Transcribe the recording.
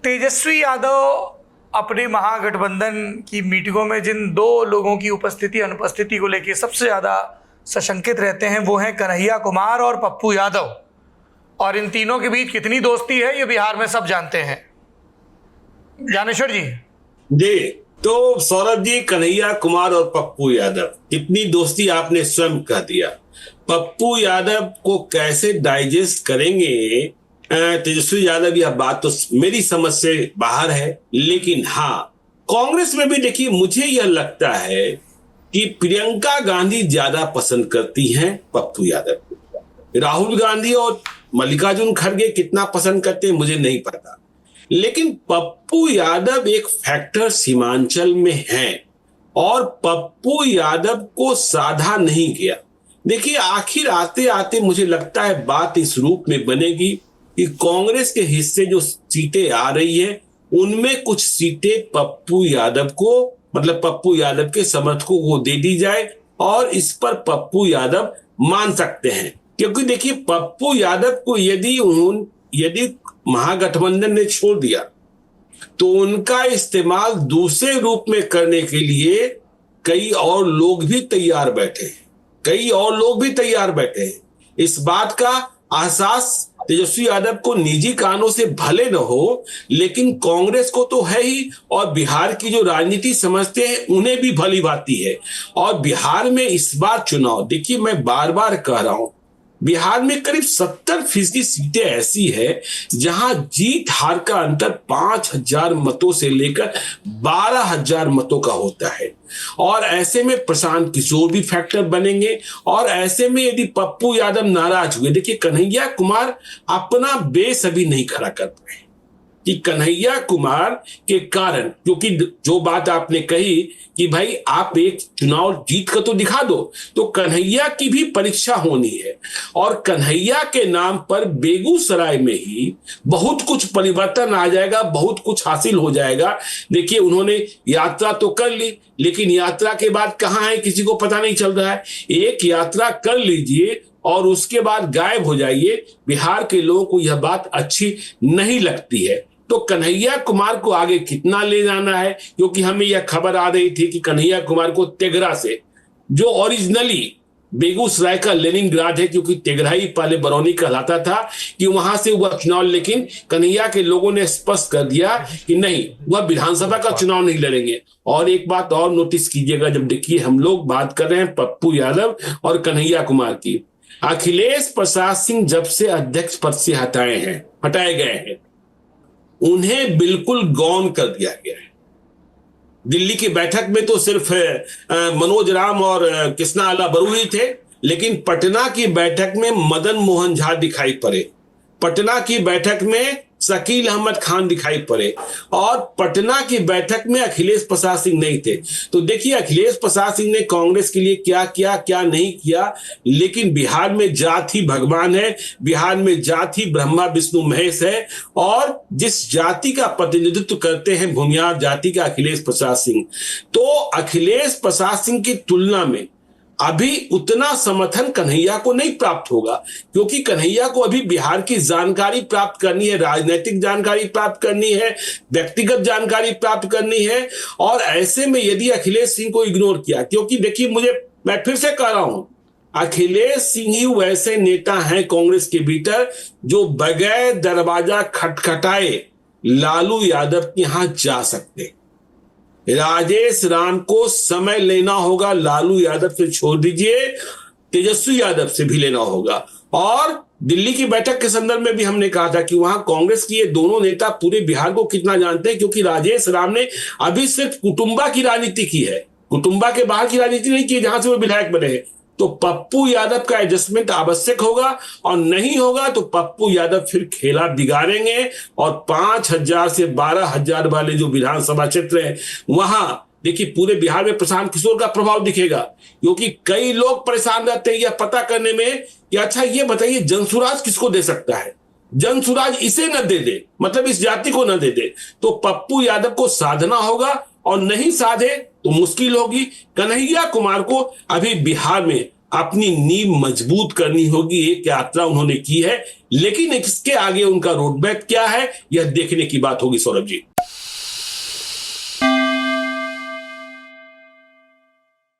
तेजस्वी यादव अपने महागठबंधन की मीटिंगों में जिन दो लोगों की उपस्थिति अनुपस्थिति को लेकर सबसे ज़्यादा सशंकित रहते हैं वो हैं कन्हैया कुमार और पप्पू यादव। और इन तीनों के बीच कितनी दोस्ती है ये बिहार में सब जानते हैं। ज्ञानेश्वर जी। जी, तो सौरभ जी, कन्हैया कुमार और पप्पू यादव कितनी दोस्ती आपने स्वयं कह दिया। पप्पू यादव को कैसे डाइजेस्ट करेंगे तेजस्वी यादव, यह बात तो मेरी समझ से बाहर है। लेकिन हाँ, कांग्रेस में भी देखिए, मुझे यह लगता है कि प्रियंका गांधी ज्यादा पसंद करती हैं पप्पू यादव को। राहुल गांधी और मल्लिकार्जुन खड़गे कितना पसंद करते हैं मुझे नहीं पता, लेकिन पप्पू यादव एक फैक्टर सीमांचल में है और पप्पू यादव को साधा नहीं गया। देखिए, आखिर आते आते मुझे लगता है बात इस रूप में बनेगी कि कांग्रेस के हिस्से जो सीटें आ रही है उनमें कुछ सीटें पप्पू यादव को, मतलब पप्पू यादव के समर्थकों को दे दी जाए और इस पर पप्पू यादव मान सकते हैं। क्योंकि देखिए, पप्पू यादव को यदि महागठबंधन ने छोड़ दिया तो उनका इस्तेमाल दूसरे रूप में करने के लिए कई और लोग भी तैयार बैठे हैं। इस बात का एहसास तेजस्वी यादव को निजी कारणों से भले न हो, लेकिन कांग्रेस को तो है ही, और बिहार की जो राजनीति समझते हैं उन्हें भी भली भांति है। और बिहार में इस बार चुनाव, देखिए मैं बार बार कह रहा हूं, बिहार में करीब 70% सीटें ऐसी है जहां जीत हार का अंतर 5,000 मतों से लेकर 12,000 मतों का होता है। और ऐसे में प्रशांत किशोर भी फैक्टर बनेंगे। और ऐसे में यदि पप्पू यादव नाराज हुए, देखिए कन्हैया कुमार अपना बेस अभी नहीं खड़ा कर पाए कि कन्हैया कुमार के कारण, क्योंकि जो बात आपने कही कि भाई आप एक चुनाव जीत कर तो दिखा दो, तो कन्हैया की भी परीक्षा होनी है। और कन्हैया के नाम पर बेगूसराय में ही बहुत कुछ परिवर्तन आ जाएगा, बहुत कुछ हासिल हो जाएगा। देखिए, उन्होंने यात्रा तो कर ली, लेकिन यात्रा के बाद कहां है किसी को पता नहीं चल रहा है। एक यात्रा कर लीजिए और उसके बाद गायब हो जाइए, बिहार के लोगों को यह बात अच्छी नहीं लगती है। तो कन्हैया कुमार को आगे कितना ले जाना है, क्योंकि हमें यह खबर आ रही थी कि कन्हैया कुमार को तेघरा से, जो ओरिजिनली बेगूसराय का लेनिनग्राड है, क्योंकि तेघरा ही पहले बरौनी कहलाता था, कि वहां से वह चुनाव, लेकिन कन्हैया के लोगों ने स्पष्ट कर दिया कि नहीं, वह विधानसभा का चुनाव नहीं लड़ेंगे। और एक बात और नोटिस कीजिएगा, जब देखिए हम लोग बात कर रहे हैं पप्पू यादव और कन्हैया कुमार की, अखिलेश प्रसाद सिंह जब से अध्यक्ष पद से हटाए गए हैं, उन्हें बिल्कुल गौन कर दिया गया है। दिल्ली की बैठक में तो सिर्फ मनोज राम और कृष्णा बरू ही थे, लेकिन पटना की बैठक में मदन मोहन झा दिखाई पड़े, पटना की बैठक में शकील अहमद खान दिखाई पड़े, और पटना की बैठक में अखिलेश प्रसाद सिंह नहीं थे। तो देखिए, अखिलेश प्रसाद सिंह ने कांग्रेस के लिए क्या किया, क्या नहीं किया। लेकिन बिहार में जात ही भगवान है, बिहार में जात ही ब्रह्मा विष्णु महेश है। और जिस जाति का प्रतिनिधित्व करते हैं, भूमियार जाति का अखिलेश प्रसाद सिंह, तो अखिलेश प्रसाद सिंह की तुलना में अभी उतना समर्थन कन्हैया को नहीं प्राप्त होगा, क्योंकि कन्हैया को अभी बिहार की जानकारी प्राप्त करनी है, राजनीतिक जानकारी प्राप्त करनी है, व्यक्तिगत जानकारी प्राप्त करनी है। और ऐसे में यदि अखिलेश सिंह को इग्नोर किया, क्योंकि देखिए, मैं फिर से कह रहा हूं, अखिलेश सिंह ही वैसे नेता हैं कांग्रेस के भीतर जो बगैर दरवाजा खटखटाए लालू यादव के यहां जा सकते। राजेश राम को समय लेना होगा, लालू यादव से छोड़ दीजिए, तेजस्वी यादव से भी लेना होगा। और दिल्ली की बैठक के संदर्भ में भी हमने कहा था कि वहां कांग्रेस की ये दोनों नेता पूरे बिहार को कितना जानते हैं, क्योंकि राजेश राम ने अभी सिर्फ कुटुंबा की राजनीति की है, कुटुंबा के बाहर की राजनीति नहीं की जहां से वो विधायक बने हैं। तो पप्पू यादव का एडजस्टमेंट आवश्यक होगा, और नहीं होगा तो पप्पू यादव फिर खेला बिगाड़ेंगे और 5,000 से 12,000 वाले जो विधानसभा क्षेत्र है वहां देखिए पूरे बिहार में प्रशांत किशोर का प्रभाव दिखेगा। क्योंकि कई लोग परेशान रहते हैं यह पता करने में कि अच्छा ये बताइए जनसुराज किसको दे सकता है, जनसुराज इसे न दे दे, मतलब इस जाति को न दे दे। तो पप्पू यादव को साधना होगा, और नहीं साधे तो मुश्किल होगी। कन्हैया कुमार को अभी बिहार में अपनी नींव मजबूत करनी होगी। एक यात्रा उन्होंने की है, लेकिन इसके आगे उनका रोडमैप क्या है, यह देखने की बात होगी। सौरभ जी।